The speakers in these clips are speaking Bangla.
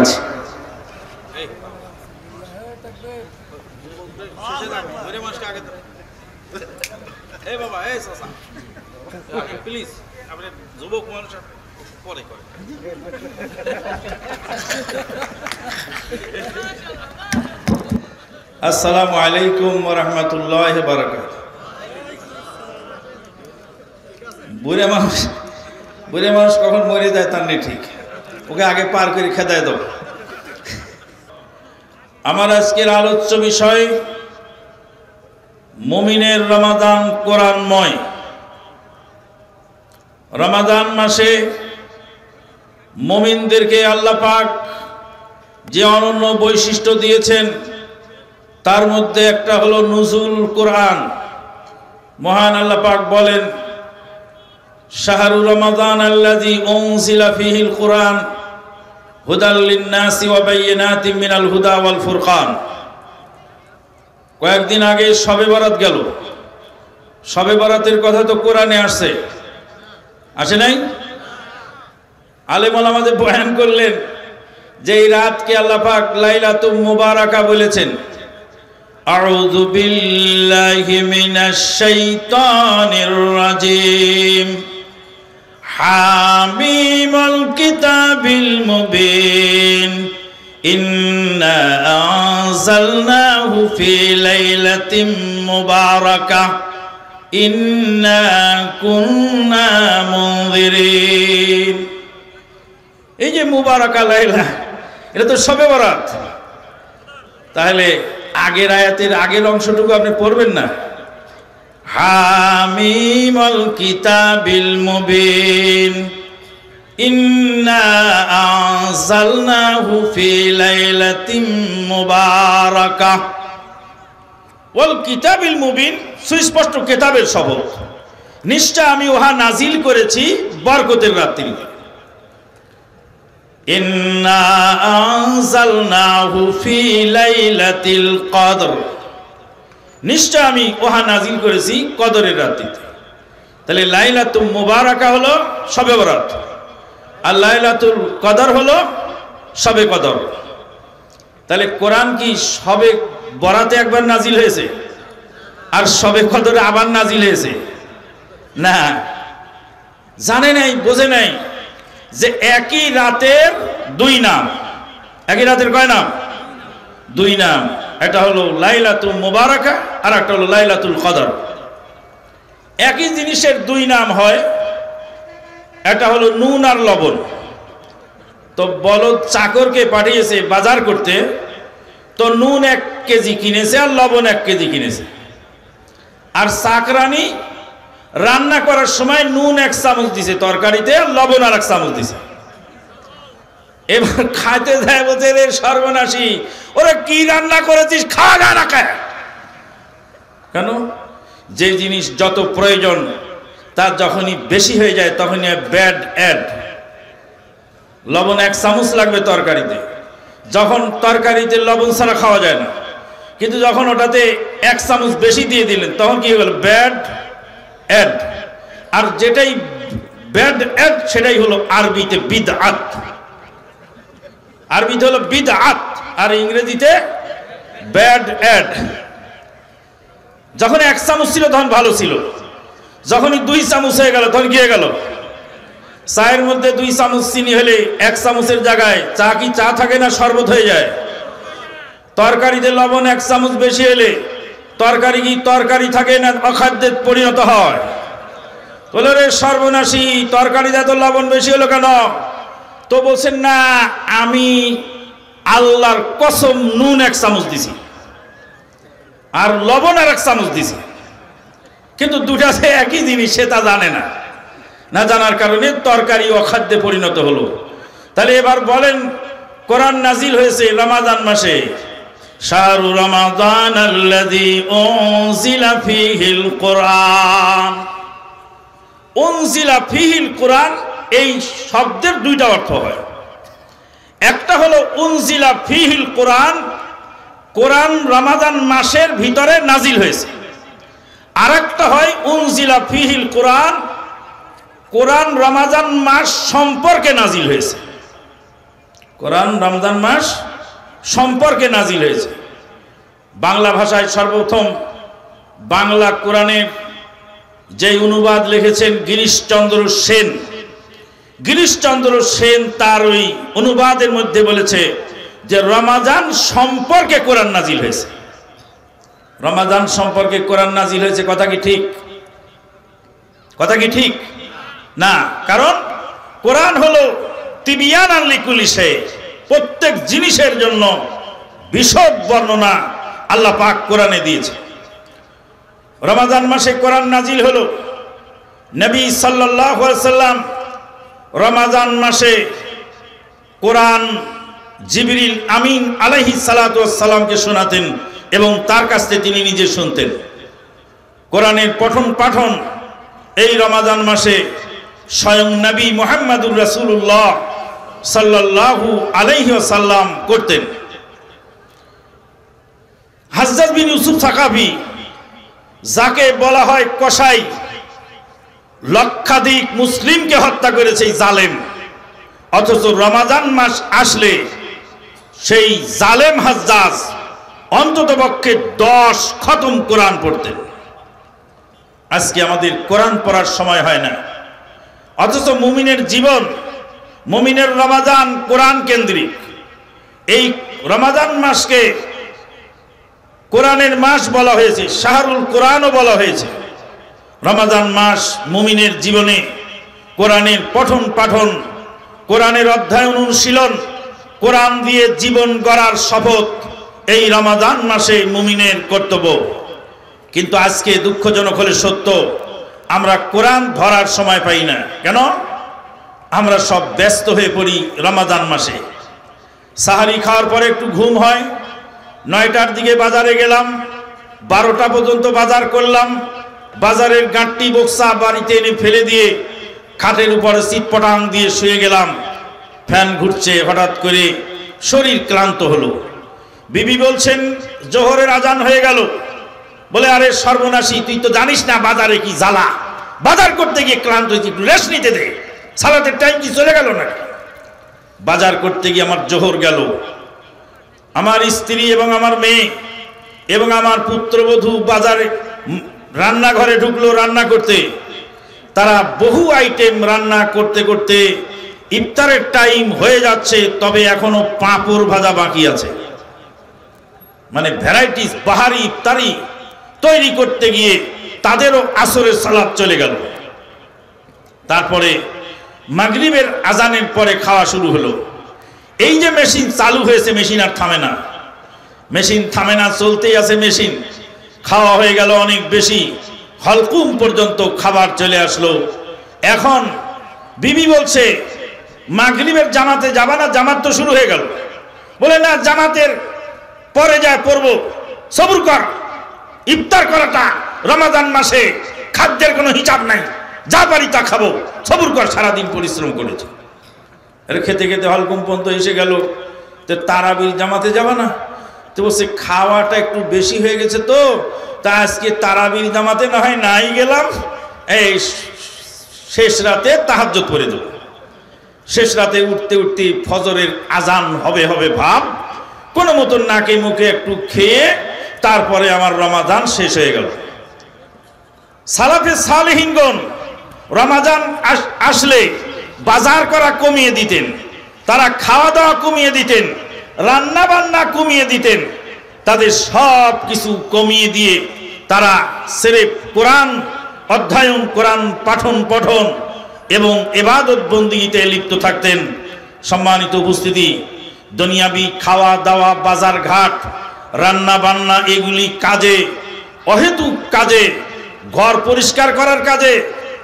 কাছে। আসসালামু আলাইকুম ওয়া রাহমাতুল্লাহি ওয়া বারাকাতুহু। বুড়ে মানুষ কখন মরে যায় তার নেই ঠিক, ওকে আগে পার করে খেদায় দাও। আমার আজকের আলোচ্য বিষয় মুমিনের রমাদান কোরআনময়। রমাদান মাসে মুমিনদেরকে আল্লাহ পাক যে অনন্য বৈশিষ্ট্য দিয়েছেন তার মধ্যে একটা হলো নুজুল কোরআন। মহান আল্লাহ পাক বলেন, শাহরু রমাদান আল্লাযী উনজিলা ফীহিল কুরআন হুদাল লিন-নাসি ওয়া বায়িনাতিম মিনাল হুদা ওয়াল ফুরকান। কয়েকদিন আগে শবে বরাত গেল। শবে বরাতের কথা তো কোরআনে আসছে, আসে নাই? আলেম ওলামাদের বয়ান করলেন যে এই রাতকে আল্লাহ পাক লাইলাতুল মুবারাকা বলেছেন। আউযু বিল্লাহি মিনাশ শাইতানির রাজিম। হামিমুল কিতাবিল মুবিন। ইন্না আনজালনাহু ফি লাইলাতিন মুবারাকাহ। ইন্না কুন্না মুনজিরিন। এই যে মুবারাকা লাইলা, এটা তো শবে বরাত। তাহলে আগের আয়াতের আগের অংশটুকু আপনি পড়বেন না? হামিমুল কিতাবিল মুবিন। ইন্না আনজালনাহু ফি লাইলাতিন মুবারাকাহ। ওয়াল কিতাবিল মুবিন, সুস্পষ্ট কিতাবের শপথ। নিশ্চয় আমি উহা নাজিল করেছি বরকতের রাত্রিতে। ইন্না আনজালনাহু ফি লাইলাতিল কদর। নিশ্চয় আমি উহা নাজিল করেছি কদরের রাত্রিতে। তাহলে লাইলাতুল মুবারাকা হলো শবে বরাত, আর লাইলাতুল কদর হলো শবে কদর। তাহলে কোরআন কি শবে বরাতে একবার নাজিল হয়েছে আর শবে কদরে আবার নাজিল হয়েছে? না, জানে নাই, বোঝে নাই যে একই রাতের দুই নাম। একই রাতের কয় নাম? দুই নাম। এটা হলো লাইলাতুল মুবারাকা আর একটা হলো লাইলাতুল কদর। একই জিনিসের দুই নাম হয়, এটা হলো নুন আর লবণ। তো বলদ চাকরকে পাঠিয়েছে বাজার করতে, তো নুন 1 কেজি কিনেছে আর লবণ 1 কেজি কিনেছে। আর চাকরানি রান্না করার সময় নুন 1 চামচ দিছে তরকারিতে, আর লবণ আর 1 চামচ দিছে। এবার খাইতে যায়, বলছে রে সর্বনাশী, ওরা কি রান্না করেছিস, খাওয়া যায় না খায় কেন? যে জিনিস যত প্রয়োজন তার যখনই বেশি হয়ে যায় তখনই ব্যাড অ্যাড। লবণ 1 চামচ লাগবে তরকারিতে, যখন তরকারিতে লবণ ছাড়া খাওয়া যায় না। কিন্তু যখন ওটাতে 1 চামচ বেশি দিয়ে দিলেন তখন কি হলো? Bad add. আর যেটাই ব্যাড অ্যাড সেটাই হলো আরবিতে বিদআত। আরবিতে হলো বিদআত আর ইংরেজিতে ব্যাড অ্যাড। যখন 1 চামচ ছিল তখন ভালো ছিল, যখনই 2 চামচ হয়ে গেল তখন কি হয়ে গেল? চায়ের মধ্যে 2 চামচ চিনি হলে 1 চামচের জায়গায় চা কি চা থাকে না, শরবত হয়ে যায়। তরকারিতে লবণ 1 চামচ বেশি হলে তরকারি কি তরকারি থাকে না, অখাদ্যে পরিণত হয়। বলে রে সর্বনাশী, তরকারিতে এত লবণ বেশি হলো কেন? তো বলছেন না, আমি আল্লাহর কসম নুন 1 চামচ দিছি আর লবণ আর 1 চামচ দিছি, কিন্তু দুটা সে একই জিনিস, সে তা জানে না। না জানার কারণে তরকারি অখাদ্যে পরিণত হলো। তাহলে এবার বলেন, কোরআন নাজিল হয়েছে রমাদান মাসে। শাহরু রমাদান আল্লাযী উনজিলা ফীহিল কুরআন। উনজিলা ফীহিল কুরআন, এই শব্দের দুইটা অর্থ হয়। একটা হলো উনজিলা ফীহিল কুরআন, কোরআন রমাদান মাসের ভিতরে নাজিল হয়েছে। আর একটা হয় উনজিলা ফীহিল কুরআন, কোরআন রমাদান মাস সম্পর্কে নাজিল হয়েছে। কোরআন রমজান মাস সম্পর্কে নাজিল হয়েছে। বাংলা ভাষায় সর্বপ্রথম বাংলা কোরআনের যে অনুবাদ লিখেছেন গিরিশচন্দ্র সেন, গিরিশচন্দ্র সেন তার ওই অনুবাদের মধ্যে বলেছে যে রমাজান সম্পর্কে কোরআন নাজিল হয়েছে। রমাজান সম্পর্কে কোরআন নাজিল হয়েছে, কথা কি ঠিক? কথা কি ঠিক না? কারণ কোরআন হলো তিবিয়ানান লিকুল্লি শাই, প্রত্যেক জিনিসের জন্য বিশদ বর্ণনা আল্লাহ পাক কোরআনে দিয়েছে। রমাজান মাসে কোরআন নাজিল হলো। নবী সাল্লাল্লাহু আলাইহি সাল্লাম রমাজান মাসে কোরআন জিবরিল আমিন আলাইহিস সালাতু ওয়াস সালামকে শোনাতেন এবং তার কাছ থেকে তিনি নিজে শুনতেন। কোরআনের পঠন পাঠন এই রমাজান মাসে স্বয়ং নবী মুহাম্মদুর রাসূলুল্লাহ সাল্লাল্লাহু আলাইহি ওয়াসাল্লাম করতেন। হাজ্জাজ বিন ইউসুফ সাকাফি, যাকে বলা হয় কসাই, লক্ষাধিক মুসলিমকে হত্যা করেছে এই জালেম, অথচ রমাজান মাস আসলে সেই জালেম হাজ্জাজ অন্ততপক্ষে 10 খতম কোরআন পড়তেন। আজকে আমাদের কোরআন পড়ার সময় হয় না, অথচ মুমিনের জীবন, মুমিনের রমাজান কোরআন কেন্দ্রিক। এই রমাজান মাসকে কোরআনের মাস বলা হয়েছে, শাহরুল কোরআনও বলা হয়েছে। রমাজান মাস মুমিনের জীবনে কোরআনের পঠন পাঠন, কোরআনের অধ্যয়ন অনুশীলন, কোরআন দিয়ে জীবন গড়ার শপথ এই রমাজান মাসে মুমিনের কর্তব্য। কিন্তু আজকে দুঃখজনক হলে সত্য, আমরা কোরআন ধরার সময় পাই না। কেন? আমরা সব ব্যস্ত হয়ে পড়ি রমাজান মাসে। সাহারি খাওয়ার পরে একটু ঘুম হয়, 9টার দিকে বাজারে গেলাম, 12টা পর্যন্ত বাজার করলাম, বাজারের গাঁটটি বক্সা বাড়িতে এনে ফেলে দিয়ে খাটের উপরে সিটপটাং দিয়ে শুয়ে গেলাম। ফ্যান ঘুরছে, হঠাৎ করে শরীর ক্লান্ত হলো। বিবি বলছেন জোহরের আজান হয়ে গেল। বলে আরে সর্বনাশী, তুই তো জানিস না বাজারে কি জ্বালা, বাজার করতে গিয়ে ক্লান্ত হয়েছি, একটু রেস্ট নিতে দে, সালাতের টাইম কি চলে গেল না? বাজার করতে গিয়ে আমার জোহর গেল। আমার স্ত্রী এবং আমার মেয়ে এবং আমার পুত্রবধূ বাজারে রান্নাঘরে ঢুকলো রান্না করতে। তারা বহু আইটেম রান্না করতে করতে ইফতারের টাইম হয়ে যাচ্ছে, তবে এখনো পাঁপড় ভাজা বাকি আছে। মানে ভ্যারাইটিস বাহারি ইফতারি তৈরি করতে গিয়ে তাদেরও আসরের সালাত চলে গেল। তারপরে মাগরিবের আজানের পরে খাওয়া শুরু হলো। এই যে মেশিন চালু হয়েছে, মেশিন আর থামে না, মেশিন থামে না, চলতেই আছে মেশিন। খাওয়া হয়ে গেল অনেক বেশি, হলকুম পর্যন্ত খাবার চলে আসলো। এখন বিবি বলছে মাগরিবের জামাতে যাবা না? জামাত তো শুরু হয়ে গেল। বলে না, জামাতের পরে যায় পড়বো, সবুর কর, ইফতার করাটা রমাজান মাসে খাদ্যের কোনো হিসাব নাই, যা পারি তা খাবো, সবুর কর, সারাদিন পরিশ্রম করেছে। আরে খেতে খেতে হলকুম পর্যন্ত এসে গেল, তো তারাবির জামাতে যাবা না? তো বলছে খাওয়াটা একটু বেশি হয়ে গেছে, তো তা আজকে তারাবির জামাতে না হয় নাই গেলাম, এই শেষ রাতে তাহাজ্জুদ পড়ে দেব। শেষ রাতে উঠতে উঠতে ফজরের আজান হবে হবে ভাব, কোনো মতন নাকে মুখে একটু খেয়ে তারপরে আমার রমাজান শেষ হয়ে গেল। সালাফে সালেহিনগণ রমাজান আসলে বাজার করা কমিয়ে দিতেন, তারা খাওয়া দাওয়া কমিয়ে দিতেন, রান্না বান্না কমিয়ে দিতেন। তাদের সব কিছু কমিয়ে দিয়ে তারা সিরেফ কোরআন অধ্যয়ন, কোরআন পাঠন পঠন এবং ইবাদত বন্দিগিতে লিপ্ত থাকতেন। সম্মানিত উপস্থিতি, দুনিয়াবি খাওয়া দাওয়া, বাজার ঘাট, রান্না বান্না এগুলি কাজে, অহেতুক কাজে, ঘর পরিষ্কার করার কাজে,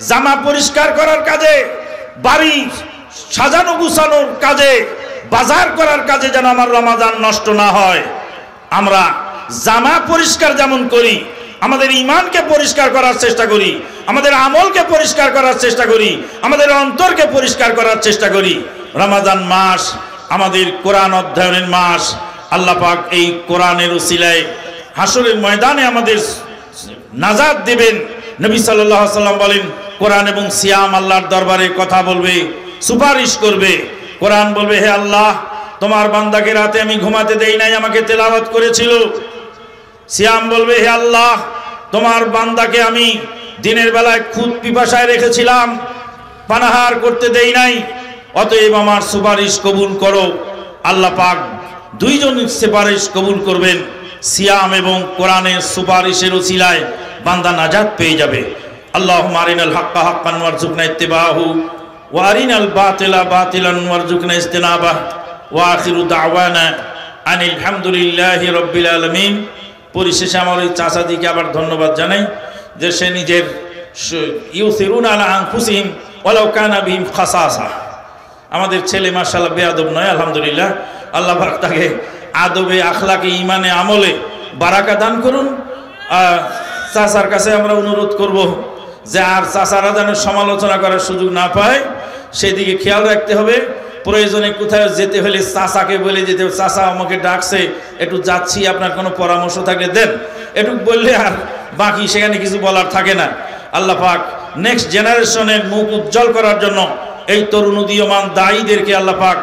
জামা পরিষ্কার করার কাজে, বাড়ি সাজানো গুছানোর কাজে, বাজার করার কাজে যেন আমার রমাজান নষ্ট না হয়। আমরা জামা পরিষ্কার যেমন করি, আমাদের ঈমানকে পরিষ্কার করার চেষ্টা করি, আমাদের আমলকে পরিষ্কার করার চেষ্টা করি, আমাদের অন্তরকে পরিষ্কার করার চেষ্টা করি। রমাজান মাস আমাদের কোরআন অধ্যয়নের মাস। আল্লাহ পাক এই কোরআনের উসিলায় হাসরের ময়দানে আমাদের নাজাত দেবেন। নবী সাল্লাল্লাহু আলাইহি ওয়াসাল্লাম বলেন, কোরআন এবং সিয়াম আল্লাহর দরবারে কথা বলবে, সুপারিশ করবে। কোরআন বলবে, হে আল্লাহ, তোমার বান্দাকে রাতে আমি ঘুমাতে দেই নাই, আমাকে তেলাওয়াত করেছিল। সিয়াম বলবে, হে আল্লাহ, তোমার বান্দাকে আমি দিনের বেলায় খুদ পিপাসায় রেখেছিলাম, পানাহার করতে দেই নাই, অতএব আমার সুপারিশ কবুল করো। আল্লাহ পাক দুইজন সুপারিশ কবুল করবেন, সিয়াম এবং কোরআনের সুপারিশের ওসিলায় বান্দা নাজাত পেয়ে যাবে। আল্লাহুম্মা আরিনাল হাক্কা হাক্কান ওয়ারযুকনা ইত্তিবাহু ওয়া আরিনাল বাতিলা বাতিলান ওয়ারযুকনা ইজতিনাবাহ ওয়া আখিরু দাওয়ানা আনিল হামদুলিল্লাহি রাব্বিল আলামিন। পরিশেষে আমার ওই চাচাদিকে আবার ধন্যবাদ জানাই যে সে নিজের ইউসিরুনা আলা আনফুসিহিম ওয়ালাউ কানা বিহিম খাসাসা। আমাদের ছেলে মাশাআল্লাহ বেয়াদব নয়, আলহামদুলিল্লাহ। আল্লাহ পাক তাকে আদবে, আখলাকে, ঈমানে, আমলে বারাকা দান করুন। চাচার কাছে আমরা অনুরোধ করব যে আর চাচারা যেন সমালোচনা করার সুযোগ না পায়, সেদিকে খেয়াল রাখতে হবে। প্রয়োজনে কোথায় যেতে হলে চাচাকে বলে যেতে হবে, চাচা আমাকে ডাকছে, একটু যাচ্ছি, আপনার কোনো পরামর্শ থাকলে দেন, একটু বললে আর বাকি সেখানে কিছু বলার থাকে না। আল্লাহ পাক নেক্সট জেনারেশনের মুখ উজ্জ্বল করার জন্য এই তরুণ উদীয়মান দায়ীদেরকে আল্লাহ পাক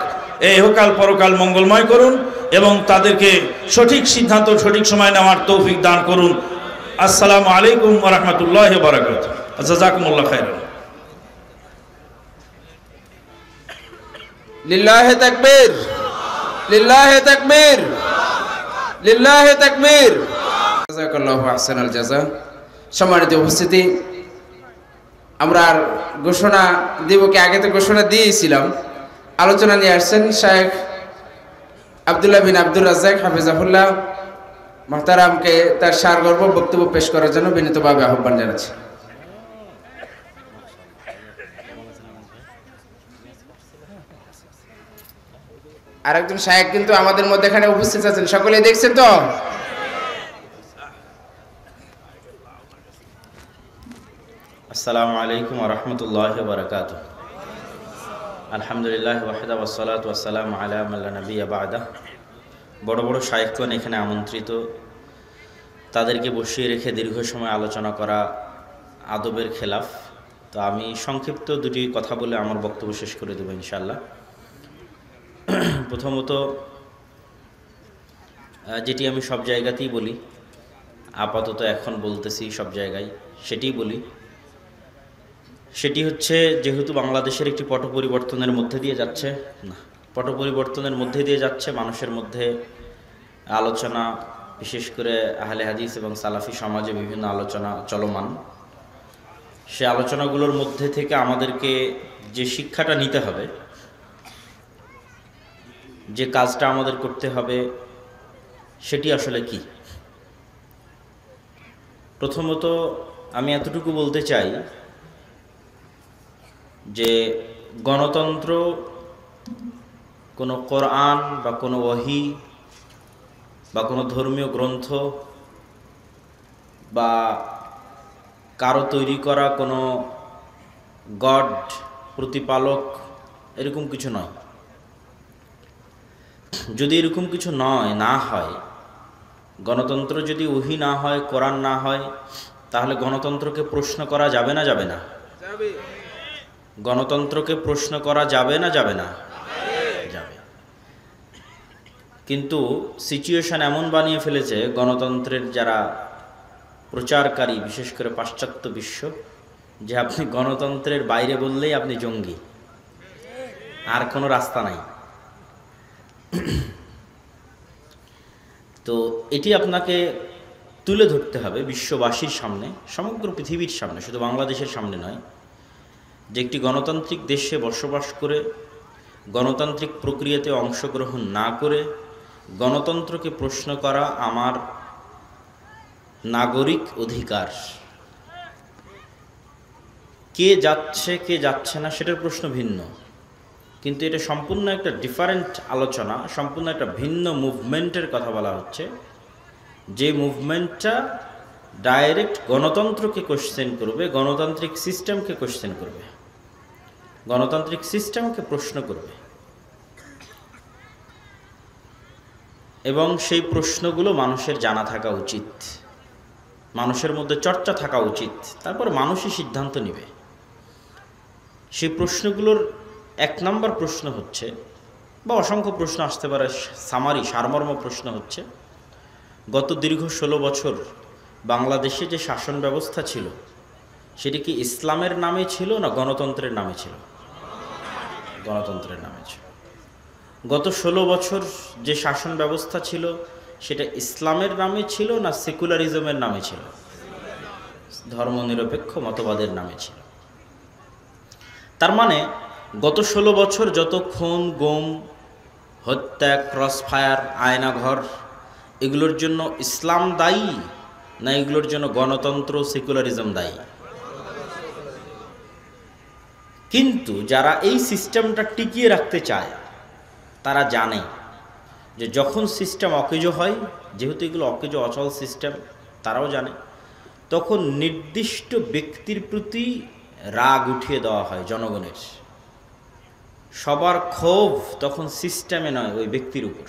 এই ইহকাল পরকাল মঙ্গলময় করুন এবং তাদেরকে সঠিক সিদ্ধান্ত সঠিক সময় নেওয়ার তৌফিক দান করুন। আসসালামু আলাইকুম ওয়া রাহমাতুল্লাহি ওয়া বারাকাতুহু। জাযাকুমুল্লাহ খাইরান। লিল্লাহি তাকবীর, লিল্লাহি তাকবীর, লিল্লাহি তাকবীর। জাযাকাল্লাহু আহসানাল জাযা। সম্মানিত উপস্থিতি, আমরা ঘোষণা দিব কি আগে তো ঘোষণা দিয়েছিলাম। আলোচনা নিয়ে আসছেন শেখ আব্দুল্লাহ বিন আব্দুর রাজ্জাক হাফিজাহুল্লাহ। মুহতারামকে তার সারগর্ভ বক্তব্য পেশ করার জন্য বিনীতভাবে আহ্বান জানাচ্ছি। আরেকজন শায়েখ কিন্তু আমাদের মধ্যে এখানে উপস্থিত আছেন, সকলে দেখছেন তো? আসসালামু আলাইকুম ওয়া রাহমাতুল্লাহি ওয়া বারাকাতুহু। আলহামদুলিল্লাহ ওয়াহদা ওয়াসসালাতু ওয়াসসালামু আলা মান লা নাবিয়্যা বা'দা। বড় বড় শায়েখগণ এখানে আমন্ত্রিত, তাদেরকে বসিয়ে রেখে দীর্ঘ সময় আলোচনা করা আদবের খেলাফ। তো আমি সংক্ষিপ্ত দুটি কথা বলে আমার বক্তব্য শেষ করে দেব ইনশাআল্লাহ। প্রথমত, যেটি আমি সব জায়গাতেই বলি, আপাতত এখন বলতেছি সব জায়গায়, সেটিই বলি। সেটি হচ্ছে, যেহেতু বাংলাদেশের একটি পট পরিবর্তনের মধ্যে দিয়ে যাচ্ছে, মানুষের মধ্যে আলোচনা, বিশেষ করে আহলে হাদিস এবং সালাফি সমাজে বিভিন্ন আলোচনা চলমান। সে আলোচনাগুলোর মধ্যে থেকে আমাদেরকে যে শিক্ষাটা নিতে হবে, যে কাজটা আমাদের করতে হবে, সেটি আসলে কি? প্রথমত আমি এতটুকু বলতে চাই যে গণতন্ত্র কোনো কোরআন বা কোনো ওহী বা কোনো ধর্মীয় গ্রন্থ বা কারো তৈরি করা কোনো গড, প্রতিপালক, এরকম কিছু নয়। যদি এরকম কিছু না হয়, গণতন্ত্র যদি ওহী না হয়, কোরআন না হয়, তাহলে গণতন্ত্রকে প্রশ্ন করা যাবে না? যাবে না? গণতন্ত্রকে প্রশ্ন করা যাবে না? যাবে না? যাবে। কিন্তু সিচুয়েশন এমন বানিয়ে ফেলেছে গণতন্ত্রের যারা প্রচারকারী, বিশেষ করে পাশ্চাত্য বিশ্ব, যে আপনি গণতন্ত্রের বাইরে বললেই আপনি জঙ্গি, আর কোনো রাস্তা নাই। তো এটি আপনাকে তুলে ধরতে হবে বিশ্ববাসীর সামনে, সমগ্র পৃথিবীর সামনে, শুধু বাংলাদেশের সামনে নয়, যে একটি গণতান্ত্রিক দেশে বসবাস করে গণতান্ত্রিক প্রক্রিয়াতে অংশগ্রহণ না করে গণতন্ত্রকে প্রশ্ন করা আমার নাগরিক অধিকার। কে যাচ্ছে কে যাচ্ছে না সেটার প্রশ্ন ভিন্ন, কিন্তু এটা সম্পূর্ণ একটা ডিফারেন্ট আলোচনা, সম্পূর্ণ একটা ভিন্ন মুভমেন্টের কথা বলা হচ্ছে, যে মুভমেন্টটা ডাইরেক্ট গণতন্ত্রকে কোশ্চেন করবে, গণতান্ত্রিক সিস্টেমকে কোশ্চেন করবে, গণতান্ত্রিক সিস্টেমকে প্রশ্ন করবে, এবং সেই প্রশ্নগুলো মানুষের জানা থাকা উচিত, মানুষের মধ্যে চর্চা থাকা উচিত, তারপর মানুষই সিদ্ধান্ত নেবে। সেই প্রশ্নগুলোর এক নম্বর প্রশ্ন হচ্ছে বা অসংখ্য প্রশ্ন আসতে পারে। সারমর্ম প্রশ্ন হচ্ছে, গত দীর্ঘ 16 বছর বাংলাদেশে যে শাসন ব্যবস্থা ছিল সেটি কি ইসলামের নামে ছিল না গণতন্ত্রের নামে ছিল? গণতন্ত্রের নামে ছিল। গত 16 বছর যে শাসন ব্যবস্থা ছিল সেটা ইসলামের নামে ছিল না সেকুলারিজমের নামে ছিল? ধর্মনিরপেক্ষ মতবাদের নামে ছিল। তার মানে গত 16 বছর যত খুন, গুম, হত্যা, ক্রসফায়ার, আয়নাঘর, এগুলোর জন্য ইসলাম দায়ী না এগুলোর জন্য গণতন্ত্র, সেকুলারিজম দায়ী? কিন্তু যারা এই সিস্টেমটা টিকিয়ে রাখতে চায় তারা জানে যে যখন সিস্টেম অকেজো হয়, যেহেতু এগুলো অকেজো অচল সিস্টেম, তারাও জানে, তখন নির্দিষ্ট ব্যক্তির প্রতি রাগ উঠিয়ে দেওয়া হয় জনগণের। সবার ক্ষোভ তখন সিস্টেমে নয়, ওই ব্যক্তির উপর।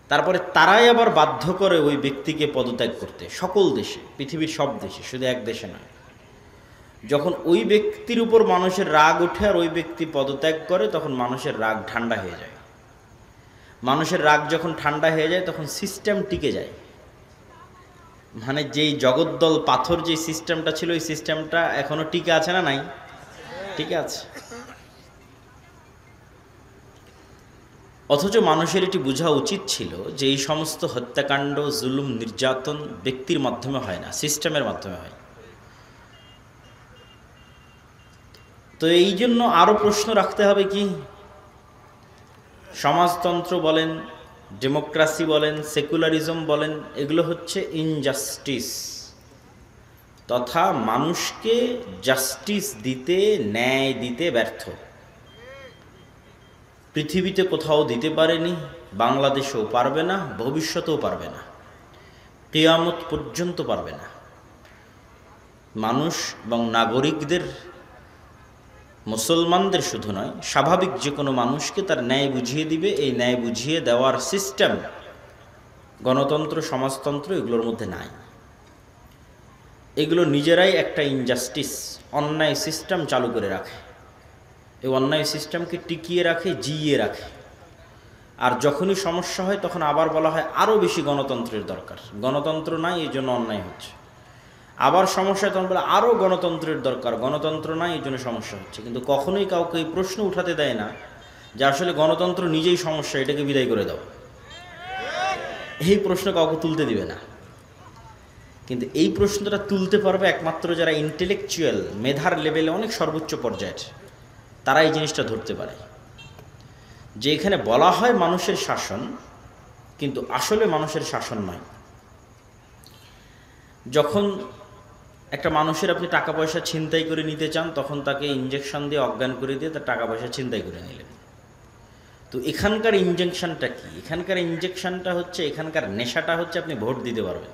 তারপরে তারাই আবার বাধ্য করে ওই ব্যক্তিকে পদত্যাগ করতে, সকল দেশে, পৃথিবীর সব দেশে, শুধু এক দেশে নয়। যখন ওই ব্যক্তির উপর মানুষের রাগ ওঠে আর ওই ব্যক্তি পদত্যাগ করে, তখন মানুষের রাগ ঠান্ডা হয়ে যায়। মানুষের রাগ যখন ঠান্ডা হয়ে যায় তখন সিস্টেম টিকে যায়। মানে যেই জগদ্দল পাথর যে সিস্টেমটা ছিল, ওই সিস্টেমটা এখনো টিকে আছে না নাই? টিকে আছে। অথচ মানুষের এটি বোঝা উচিত ছিল যে এই সমস্ত হত্যাকাণ্ড, জুলুম, নির্যাতন ব্যক্তির মাধ্যমে হয় না, সিস্টেমের মাধ্যমে হয়। তো এই জন্য আরো প্রশ্ন রাখতে হবে কি, সমাজতন্ত্র বলেন, ডেমোক্রেসি বলেন, সেকুলারিজম বলেন, এগুলো হচ্ছে ইনজাস্টিস, তথা মানুষকে জাস্টিস দিতে, ন্যায় দিতে ব্যর্থ। পৃথিবীতে কোথাও দিতে পারেনি, বাংলাদেশেও পারবে না, ভবিষ্যতেও পারবে না, কিয়ামত পর্যন্ত পারবে না। মানুষ এবং নাগরিকদের, মুসলমানদের শুধু নয়, স্বাভাবিক যে কোনো মানুষকে তার ন্যায় বুঝিয়ে দিবে। এই ন্যায় বুঝিয়ে দেওয়ার সিস্টেম গণতন্ত্র, সমাজতন্ত্র এগুলোর মধ্যে নাই। এগুলো নিজেরাই একটা ইনজাস্টিস, অন্যায় সিস্টেম চালু করে রাখে। এই অন্যায় সিস্টেমকে টিকিয়ে রাখে, জিইয়ে রাখে। আর যখনই সমস্যা হয় তখন আবার বলা হয় আরও বেশি গণতন্ত্রের দরকার, গণতন্ত্র নাই এই জন্য অন্যায় হচ্ছে। আবার সমস্যা তখন বলে আরও গণতন্ত্রের দরকার, গণতন্ত্র নাই এই জন্য সমস্যা হচ্ছে। কিন্তু কখনোই কাউকে এই প্রশ্ন উঠাতে দেয় না যে আসলে গণতন্ত্র নিজেই সমস্যা, এটাকে বিদায় করে দাও। এই প্রশ্ন কাউকে তুলতে দিবে না। কিন্তু এই প্রশ্নটা তুলতে পারবে একমাত্র যারা ইন্টেলেকচুয়াল, মেধার লেভেলে অনেক সর্বোচ্চ পর্যায়ের, তারা এই জিনিসটা ধরতে পারে যে এখানে বলা হয় মানুষের শাসন, কিন্তু আসলে মানুষের শাসন নয়। যখন একটা মানুষের আপনি টাকা পয়সা ছিনতাই করে নিতে চান, তখন তাকে ইনজেকশন দিয়ে অজ্ঞান করে দিয়ে তার টাকা পয়সা ছিনতাই করে নিলেন। তো এখানকার ইনজেকশনটা কি? এখানকার ইনজেকশনটা হচ্ছে, এখানকার নেশাটা হচ্ছে আপনি ভোট দিতে পারবেন।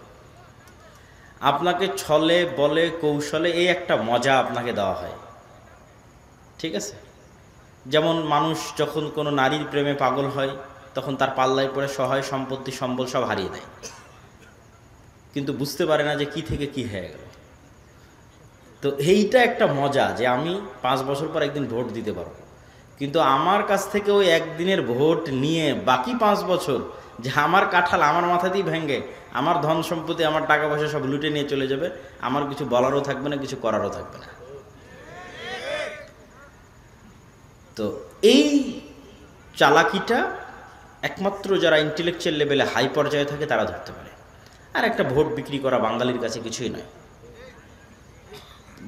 আপনাকে ছলে বলে কৌশলে এই একটা মজা আপনাকে দেওয়া হয়, ঠিক আছে? যেমন মানুষ যখন কোনো নারীর প্রেমে পাগল হয় তখন তার পাল্লায় পড়ে সহায় সম্পত্তি, সম্বল সব হারিয়ে দেয়, কিন্তু বুঝতে পারে না যে কি থেকে কি হয়ে গেল। তো এইটা একটা মজা যে আমি 5 বছর পর একদিন ভোট দিতে পারবো, কিন্তু আমার কাছ থেকে ওই একদিনের ভোট নিয়ে বাকি 5 বছর যে আমার কাঁঠাল আমার মাথাতেই ভেঙে, আমার ধন সম্পত্তি, আমার টাকা পয়সা সব লুটে নিয়ে চলে যাবে, আমার কিছু বলারও থাকবে না, কিছু করারও থাকবে না। তো এই চালাকিটা একমাত্র যারা ইন্টেলেকচুয়াল লেভেলে হাই পর্যায়ে থাকে তারা ধরতে পারে। আর একটা ভোট বিক্রি করা বাঙালির কাছে কিছুই নয়।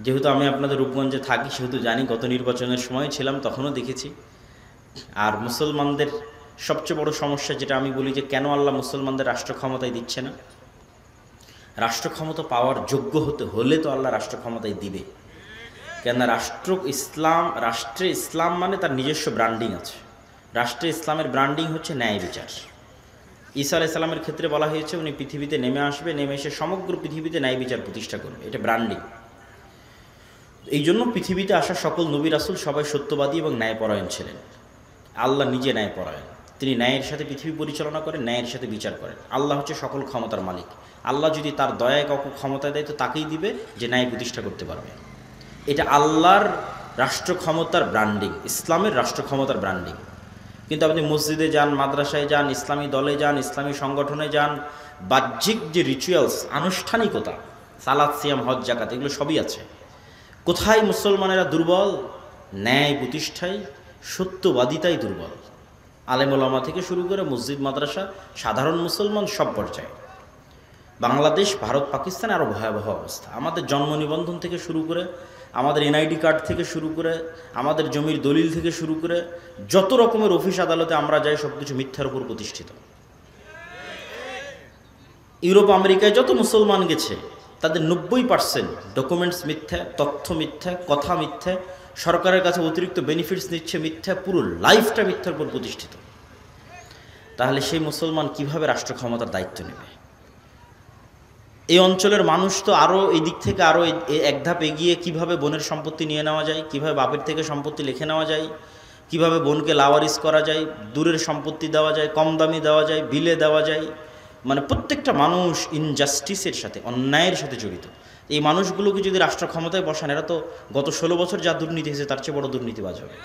যেহেতু আমি আপনাদের রূপগঞ্জে থাকি সেহেতু জানি, গত নির্বাচনের সময় ছিলাম তখনও দেখেছি। আর মুসলমানদের সবচেয়ে বড় সমস্যা যেটা আমি বলি যে কেন আল্লাহ মুসলমানদের রাষ্ট্র ক্ষমতায় দিচ্ছে না, রাষ্ট্র ক্ষমতা পাওয়ার যোগ্য হতে হলে তো আল্লাহ রাষ্ট্র ক্ষমতায় দিবে। কেননা রাষ্ট্রে ইসলাম মানে তার নিজস্ব ব্র্যান্ডিং আছে। রাষ্ট্রে ইসলামের ব্র্যান্ডিং হচ্ছে ন্যায় বিচার। ঈসা আলাইহিস সালামের ক্ষেত্রে বলা হয়েছে উনি পৃথিবীতে নেমে আসবে, নেমে এসে সমগ্র পৃথিবীতে ন্যায় বিচার প্রতিষ্ঠা করবে, এটা ব্র্যান্ডিং। এই জন্য পৃথিবীতে আসা সকল নবী রাসূল সবাই সত্যবাদী এবং ন্যায়পরায়ণ ছিলেন। আল্লাহ নিজে ন্যায়পরায়ণ, তিনি ন্যায়ের সাথে পৃথিবী পরিচালনা করেন, ন্যায়ের সাথে বিচার করেন। আল্লাহ হচ্ছে সকল ক্ষমতার মালিক। আল্লাহ যদি তার দয়ায় কাউকে ক্ষমতা দেয় তো তাকেই দিবে যে ন্যায় প্রতিষ্ঠা করতে পারবে। এটা আল্লাহর রাষ্ট্র ক্ষমতার ব্র্যান্ডিং, ইসলামের রাষ্ট্র ক্ষমতার ব্র্যান্ডিং। কিন্তু আপনি মসজিদে যান, মাদ্রাসায় যান, ইসলামী দলে যান, ইসলামী সংগঠনে যান, বাহ্যিক যে রিচুয়ালস, আনুষ্ঠানিকতা, সালাত, সিয়াম, হজ, জাকাত, এগুলো সবই আছে। কোথায় মুসলমানেরা দুর্বল? ন্যায় প্রতিষ্ঠায়, সত্যবাদিতাই দুর্বল। আলেম ওলামা থেকে শুরু করে মসজিদ, মাদ্রাসা, সাধারণ মুসলমান সব পর্যায়ে। বাংলাদেশ, ভারত, পাকিস্তানে আরও ভয়াবহ অবস্থা। আমাদের জন্ম নিবন্ধন থেকে শুরু করে, আমাদের এনআইডি কার্ড থেকে শুরু করে, আমাদের জমির দলিল থেকে শুরু করে যত রকমের অফিস আদালতে আমরা যাই, সব কিছু মিথ্যার উপর প্রতিষ্ঠিত। ইউরোপ, আমেরিকায় যত মুসলমান গেছে তাদের 90% ডকুমেন্টস মিথ্যা, তথ্য মিথ্যা, কথা মিথ্যা, সরকারের কাছে অতিরিক্ত বেনিফিটস নিচ্ছে মিথ্যা, পুরো লাইফটা মিথ্যার উপর প্রতিষ্ঠিত। তাহলে সেই মুসলমান কিভাবে রাষ্ট্র ক্ষমতার দায়িত্ব নেবে? এই অঞ্চলের মানুষ তো আরও এই দিক থেকে আরও এক ধাপ এগিয়ে, কিভাবে বোনের সম্পত্তি নিয়ে নেওয়া যায়, কিভাবে বাপের থেকে সম্পত্তি লিখে নেওয়া যায়, কিভাবে বোনকে লাওয়ারিস করা যায়, দূরের সম্পত্তি দেওয়া যায়, কম দামি দেওয়া যায়, বিলে দেওয়া যায়। মানে প্রত্যেকটা মানুষ ইনজাস্টিসের সাথে, অন্যায়ের সাথে জড়িত। এই মানুষগুলোকে যদি রাষ্ট্র ক্ষমতায় বসান, এরা তো গত 16 বছর যা দুর্নীতি হয়েছে তার চেয়ে বড় দুর্নীতিবাজ হবে।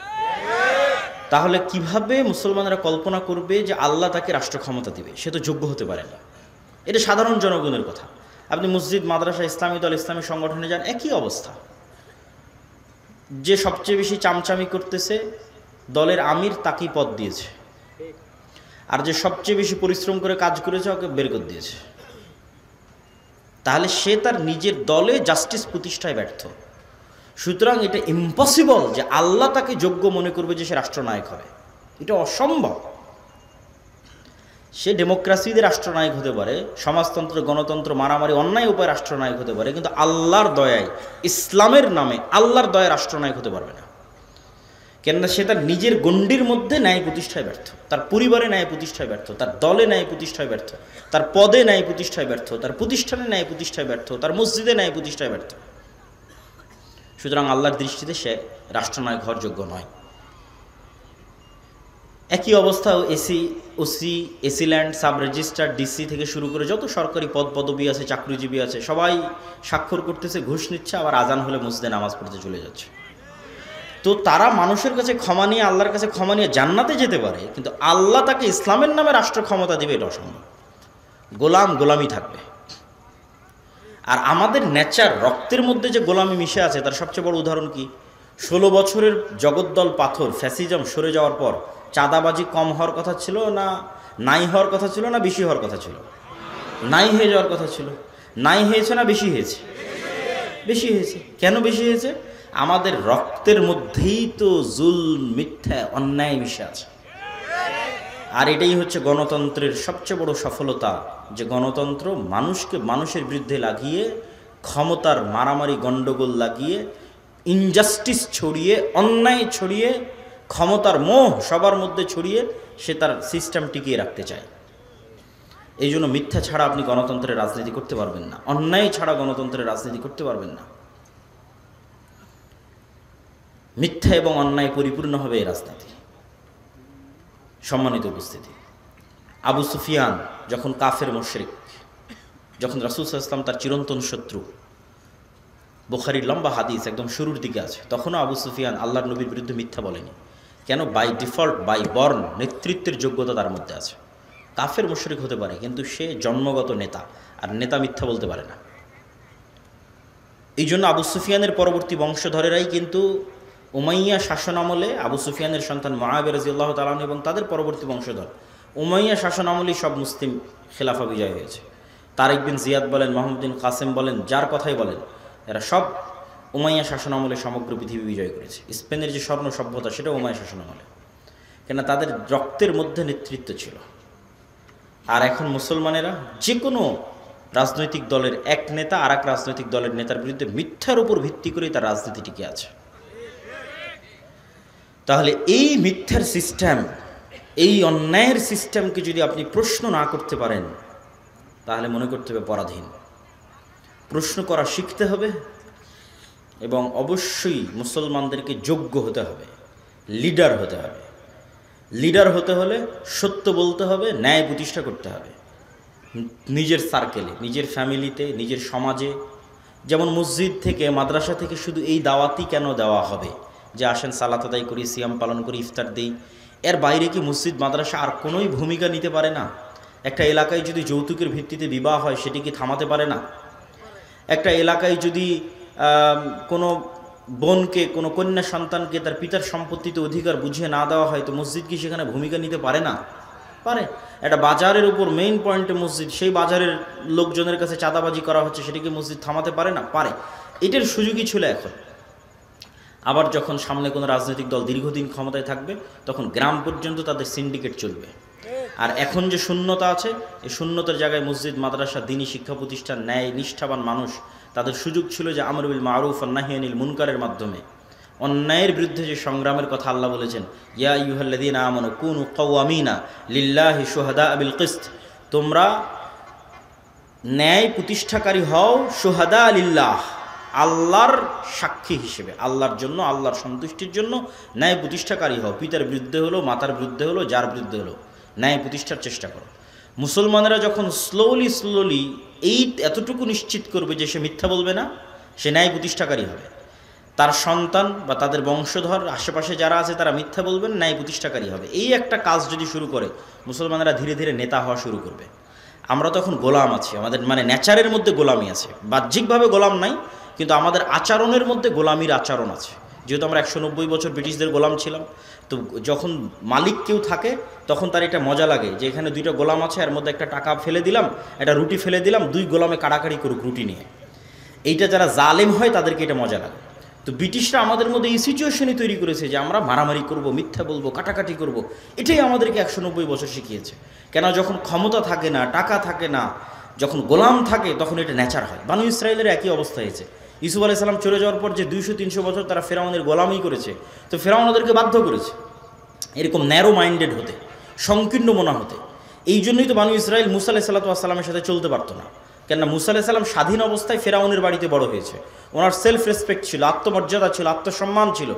তাহলে কিভাবে মুসলমানরা কল্পনা করবে যে আল্লাহ তাকে রাষ্ট্র ক্ষমতা দিবে? সে তো যোগ্য হতে পারে না। এটা সাধারণ জনগণের কথা। আপনি মসজিদ, মাদ্রাসা, ইসলামী দল, ইসলামী সংগঠনে যান, একই অবস্থা। যে সবচেয়ে বেশি চামচামি করতেছে, দলের আমির তাকেই পদ দিয়েছে, আর যে সবচেয়ে বেশি পরিশ্রম করে কাজ করেছে ওকে বের করে দিয়েছে। তাহলে সে তার নিজের দলে জাস্টিস প্রতিষ্ঠায় ব্যর্থ। সুতরাং এটা ইম্পসিবল যে আল্লাহ তাকে যোগ্য মনে করবে যে সে রাষ্ট্রনায়ক হবে। এটা অসম্ভব। সে ডেমোক্রেসিতে রাষ্ট্রনায়ক হতে পারে, সমাজতন্ত্র, গণতন্ত্র, মারামারি, অন্যায় উপায়ে রাষ্ট্রনায়ক হতে পারে, কিন্তু আল্লাহর দয়ায়, ইসলামের নামে আল্লাহর দয়ায় রাষ্ট্রনায়ক হতে পারবে না। কেননা সে তার নিজের গণ্ডির মধ্যে ন্যায় প্রতিষ্ঠায় ব্যর্থ, তার পরিবারে ন্যায় প্রতিষ্ঠায় ব্যর্থ, তার দলে ন্যায় প্রতিষ্ঠায় ব্যর্থ, তার পদে ন্যায় প্রতিষ্ঠায় ব্যর্থ, তার প্রতিষ্ঠানে ন্যায় প্রতিষ্ঠায় ব্যর্থ, তার মসজিদে ন্যায় প্রতিষ্ঠায় ব্যর্থ। সুতরাং আল্লাহর দৃষ্টিতে সে রাষ্ট্রনায়ক হওয়ার যোগ্য নয়। একই অবস্থা OC, AC land, sub registrar, DC থেকে শুরু করে যত সরকারি পদ পদবি আছে, চাকরিজীবী আছে, সবাই স্বাক্ষর করতেছে, ঘুষ নিচ্ছে, আবার আজান হলে মসজিদে নামাজ পড়তে চলে যাচ্ছে। তো তারা মানুষের কাছে ক্ষমা নিয়ে, আল্লাহর কাছে ক্ষমা নিয়ে জান্নাতে যেতে পারে, কিন্তু আল্লাহ তাকে ইসলামের নামে রাষ্ট্র ক্ষমতা দিবে, এটা অসম্ভব। গোলামি থাকবে। আর আমাদের নেচার, রক্তের মধ্যে যে গোলামি মিশে আছে, তার সবচেয়ে বড় উদাহরণ কি? 16 বছরের জগদ্দল পাথর, ফ্যাসিজম সরে যাওয়ার পর চাঁদাবাজি কম হওয়ার কথা ছিল না, নাই হওয়ার কথা ছিল না, বেশি হওয়ার কথা ছিল? নাই হয়ে যাওয়ার কথা ছিল। নাই হয়েছে না বেশি হয়েছে? বেশি হয়েছে। কেন বেশি হয়েছে? আমাদের রক্তের মধ্যেই তো জুলম, মিথ্যা, অন্যায় মিশে আছে। আর এটাই হচ্ছে গণতন্ত্রের সবচেয়ে বড় সফলতা, যে গণতন্ত্র মানুষকে মানুষের বিরুদ্ধে লাগিয়ে, ক্ষমতার মারামারি গণ্ডগোল লাগিয়ে, ইনজাস্টিস ছড়িয়ে, অন্যায় ছড়িয়ে, ক্ষমতার মোহ সবার মধ্যে ছড়িয়ে সে তার সিস্টেম টিকিয়ে রাখতে চায়। এই জন্য মিথ্যা ছাড়া আপনি গণতন্ত্রের রাজনীতি করতে পারবেন না, অন্যায় ছাড়া গণতন্ত্রের রাজনীতি করতে পারবেন না। মিথ্যা এবং অন্যায় পরিপূর্ণ হবে এই রাজনীতি। সম্মানিত উপস্থিতি, আবু সুফিয়ান যখন কাফের মুশরিক, যখন রাসূল সাল্লাল্লাহু আলাইহি ওয়াসাল্লাম তার চিরন্তন শত্রু, বুখারীর লম্বা হাদিস একদম শুরুর দিকে আছে, তখনও আবু সুফিয়ান আল্লাহর নবীর বিরুদ্ধে মিথ্যা বলেনি। কেন? বাই ডিফল্ট, বাই বর্ন, নেতৃত্বের যোগ্যতা তার মধ্যে আছে। কাফের মুশরিক হতে পারে, কিন্তু সে জন্মগত নেতা, আর নেতা মিথ্যা বলতে পারে না। এই জন্য আবু সুফিয়ানের পরবর্তী বংশধরেরাই কিন্তু উমাইয়া শাসন আমলে, আবু সুফিয়ানের সন্তান মুআবিয়া রাদিয়াল্লাহু তাআলা আনহু এবং তাদের পরবর্তী বংশধর উমাইয়া শাসন আমলেই সব মুসলিম খেলাফা বিজয় হয়েছে। তারিক বিন জিয়াদ বলেন, মোহাম্মদ বিন কাসেম বলেন, যার কথাই বলেন, এরা সব উমাইয়া শাসন আমলে সমগ্র পৃথিবী বিজয় করেছে। স্পেনের যে স্বর্ণ সভ্যতা, সেটা উমাইয়া শাসন আমলে, কেন তাদের রক্তের মধ্যে নেতৃত্ব ছিল। আর এখন মুসলমানেরা যে কোনো রাজনৈতিক দলের এক নেতা আর এক রাজনৈতিক দলের নেতার বিরুদ্ধে মিথ্যার উপর ভিত্তি করেই তার রাজনীতি টিকে আছে। তাহলে এই মিথ্যার সিস্টেম, এই অন্যায়ের সিস্টেমকে যদি আপনি প্রশ্ন না করতে পারেন, তাহলে মনে করতে হবে পরাধীন। প্রশ্ন করা শিখতে হবে এবং অবশ্যই মুসলমানদেরকে যোগ্য হতে হবে, লিডার হতে হবে। লিডার হতে হলে সত্য বলতে হবে, ন্যায় প্রতিষ্ঠা করতে হবে নিজের সার্কেলে, নিজের ফ্যামিলিতে, নিজের সমাজে। যেমন মসজিদ থেকে, মাদ্রাসা থেকে শুধু এই দাওয়াতই কেন দেওয়া হবে যে আসেন সালাত আদায় করি, সিয়াম পালন করি, ইফতার দিই, এর বাইরে কি মসজিদ মাদ্রাসা আর কোনোই ভূমিকা নিতে পারে না? একটা এলাকায় যদি যৌতুকের ভিত্তিতে বিবাহ হয় সেটি কি থামাতে পারে না? একটা এলাকায় যদি কোনো বোনকে, কোনো কন্যা সন্তানকে তার পিতার সম্পত্তিতে অধিকার বুঝিয়ে না দেওয়া হয়, তো মসজিদ কি সেখানে ভূমিকা নিতে পারে না? পারে। একটা বাজারের উপর মেইন পয়েন্টে মসজিদ, সেই বাজারের লোকজনের কাছে চাঁদাবাজি করা হচ্ছে, সেটিকে মসজিদ থামাতে পারে না? পারে। এটার সুযোগই ছিল এখন। আবার যখন সামনে কোনো রাজনৈতিক দল দীর্ঘদিন ক্ষমতায় থাকবে, তখন গ্রাম পর্যন্ত তাদের সিন্ডিকেট চলবে। আর এখন যে শূন্যতা আছে, এই শূন্যতার জায়গায় মসজিদ, মাদ্রাসা, দ্বীনি শিক্ষা প্রতিষ্ঠান, ন্যায় নিষ্ঠাবান মানুষ, তাদের সুযোগ ছিল যে আমর বিল মারুফ আর নাহি আনিল মুনকারের মাধ্যমে অন্যায়ের বিরুদ্ধে যে সংগ্রামের কথা আল্লাহ বলেছেন, ইয়া আইয়ুহাল্লাযীনা আমানু কুনু কাওয়ামিনা লিল্লাহি শুহাদা বিল কিসত, তোমরা ন্যায় প্রতিষ্ঠাকারী হও, শুহাদা লিল্লাহ, আল্লাহর সাক্ষী হিসেবে, আল্লাহর জন্য, আল্লাহর সন্তুষ্টির জন্য ন্যায় প্রতিষ্ঠাকারী হও। পিতার বিরুদ্ধে হলো, মাতার বিরুদ্ধে হলো, যার বিরুদ্ধে হলো, ন্যায় প্রতিষ্ঠার চেষ্টা করো। মুসলমানেরা যখন স্লোলি এতটুকু নিশ্চিত করবে যে সে মিথ্যা বলবে না, সে ন্যায় প্রতিষ্ঠাকারী হবে, তার সন্তান বা তাদের বংশধর আশেপাশে যারা আছে তারা মিথ্যা বলবেন, ন্যায় প্রতিষ্ঠাকারী হবে, এই একটা কাজ যদি শুরু করে, মুসলমানেরা ধীরে ধীরে নেতা হওয়া শুরু করবে। আমরা তখন গোলাম আছি, আমাদের মানে নেচারের মধ্যে গোলামি আছে, বাহ্যিকভাবে গোলাম নাই, কিন্তু আমাদের আচরণের মধ্যে গোলামির আচরণ আছে। যেহেতু আমরা 190 বছর ব্রিটিশদের গোলাম ছিলাম, তো যখন মালিক কেউ থাকে তখন তার এটা মজা লাগে যে এখানে দুইটা গোলাম আছে, এর মধ্যে একটা টাকা ফেলে দিলাম, একটা রুটি ফেলে দিলাম, দুই গোলামে কাড়াকাড়ি করুক রুটি নিয়ে। এইটা যারা জালেম হয় তাদেরকে এটা মজা লাগে। তো ব্রিটিশরা আমাদের মধ্যে এই সিচুয়েশনই তৈরি করেছে যে আমরা মারামারি করব, মিথ্যা বলবো, কাটাকাটি করব। এটাই আমাদেরকে 190 বছর শিখিয়েছে। কেন? যখন ক্ষমতা থাকে না, টাকা থাকে না, যখন গোলাম থাকে, তখন এটা নেচার হয়। বানু ইসরায়েলের একই অবস্থা হয়েছে। ইউসুফ আলাইহিস সালাম চলে যাওয়ার পর যে 200-300 বছর তারা ফেরাউনের গোলামি করেছে, তো ফেরাউন ওদেরকে বাধ্য করেছে এরকম ন্যারো মাইন্ডেড হতে, সংকীর্ণ মনা হতে। এই জন্যই তো বানু ইসরায়েল মুসা আলাইহিস সালামের সাথে চলতে পারতো না। কেননা মুসা আলাইহিস সালাম স্বাধীন অবস্থায় ফেরাউনের বাড়িতে বড় হয়েছে, ওনার সেলফ রেসপেক্ট ছিল, আত্মমর্যাদা ছিল, আত্মসম্মান ছিল।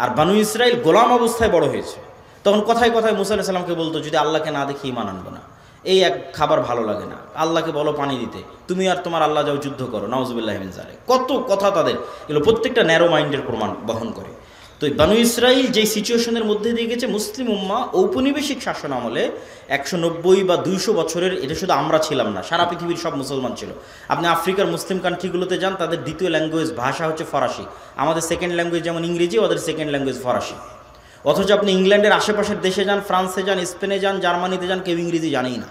আর বানু ইসরায়েল গোলাম অবস্থায় বড় হয়েছে। তখন কথায় কথায় মুসা আলাইহিস সালামকে বলতো, যদি আল্লাহকে না দেখি ঈমান আনবো না, এই এক খাবার ভালো লাগে না, আল্লাহকে বলো পানি দিতে, তুমি আর তোমার আল্লাহ যাও যুদ্ধ করো, নাউজুবিল্লাহি মিন যালিক। কত কথা তাদের, এগুলো প্রত্যেকটা ন্যারো মাইন্ডের প্রমাণ বহন করে। তো বানু ইসরাইল যেই সিচুয়েশনের মধ্যে দিয়ে গেছে, মুসলিম উম্মাহ ঔপনিবেশিক শাসন আমলে 190 বা 200 বছরের, এটা শুধু আমরা ছিলাম না, সারা পৃথিবীর সব মুসলমান ছিল। আপনি আফ্রিকার মুসলিম কান্ট্রিগুলোতে যান, তাদের দ্বিতীয় ল্যাঙ্গুয়েজ ভাষা হচ্ছে ফরাসি। আমাদের সেকেন্ড ল্যাঙ্গুয়েজ যেমন ইংরেজি, ওদের সেকেন্ড ল্যাঙ্গুয়েজ ফরাসি। অথচ আপনি ইংল্যান্ডের আশেপাশের দেশে যান, ফ্রান্সে যান, স্পেনে যান, জার্মানিতে যান, কেউ ইংরেজি জানেই না।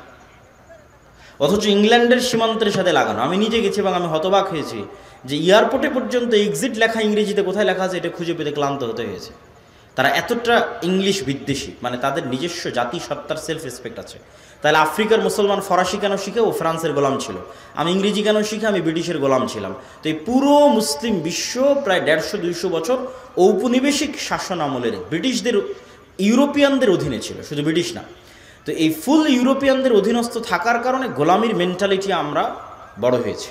অথচ ইংল্যান্ডের সীমান্তের সাথে লাগানো, আমি নিজে গেছি এবং আমি হতবাক হয়েছি যে এয়ারপোর্টে পর্যন্ত এক্সিট লেখা ইংরেজিতে, কোথায় লেখা আছে এটা খুঁজে পেতে ক্লান্ত হতে হয়েছে। তারা এতটা ইংলিশ বিদ্বেষী, মানে তাদের নিজস্ব জাতি সত্তার সেলফ রেসপেক্ট আছে। তাহলে আফ্রিকার মুসলমান ফরাসি কেন শিখে? ও ফ্রান্সের গোলাম ছিল। আমি ইংরেজি কেন শিখে? আমি ব্রিটিশের গোলাম ছিলাম। তো এই পুরো মুসলিম বিশ্ব প্রায় 150-200 বছর ঔপনিবেশিক শাসন আমলের ব্রিটিশদের, ইউরোপিয়ানদের অধীনে ছিল, শুধু ব্রিটিশ না। তো এই ফুল ইউরোপিয়ানদের অধীনস্থ থাকার কারণে গোলামির মেন্টালিটি আমরা বড় হয়েছে।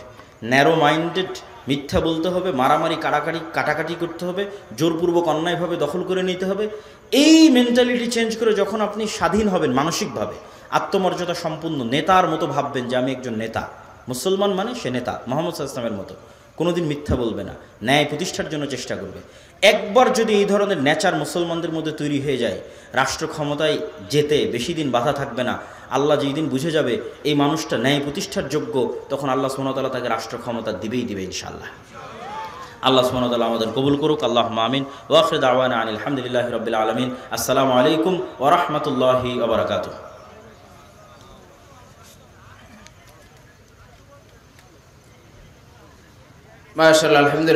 ন্যারো মাইন্ডেড, মিথ্যা বলতে হবে, মারামারি কাটাকাটি করতে হবে, জোরপূর্বক অন্যায়ভাবে দখল করে নিতে হবে। এই মেন্টালিটি চেঞ্জ করে যখন আপনি স্বাধীন হবেন মানসিকভাবে, আত্মমর্যাদা সম্পূর্ণ নেতার মতো ভাববেন যে আমি একজন নেতা, মুসলমান মানে সে নেতা, মুহাম্মদ সাল্লাল্লাহু আলাইহি ওয়াসাল্লামের মতো কোনোদিন মিথ্যা বলবে না, ন্যায় প্রতিষ্ঠার জন্য চেষ্টা করবে। একবার যদি এই ধরনের নেচার মুসলমানদের মধ্যে তৈরি হয়ে যায়, রাষ্ট্র ক্ষমতায় যেতে বেশি দিন বাধা থাকবে না। আল্লাহ যেই দিন বুঝে যাবে এই মানুষটা ন্যায় প্রতিষ্ঠার যোগ্য, তখন আল্লাহ সুবহানাহু ওয়া তাআলা তাকে রাষ্ট্র ক্ষমতা দিবেই দিবে ইনশাআল্লাহ। আল্লাহ সুবহানাহু ওয়া তাআলা আমাদের কবুল করুক। আল্লাহুম্মা আমিন। ওয়া আখিরু দাওয়ানা আনিল হামদুলিল্লাহি রাব্বিল আলামিন। আসসালামু আলাইকুম ওয়া রাহমাতুল্লাহি ওয়া বারাকাতুহু। মাশাআল্লাহ, আলহামদুলিল্লাহ।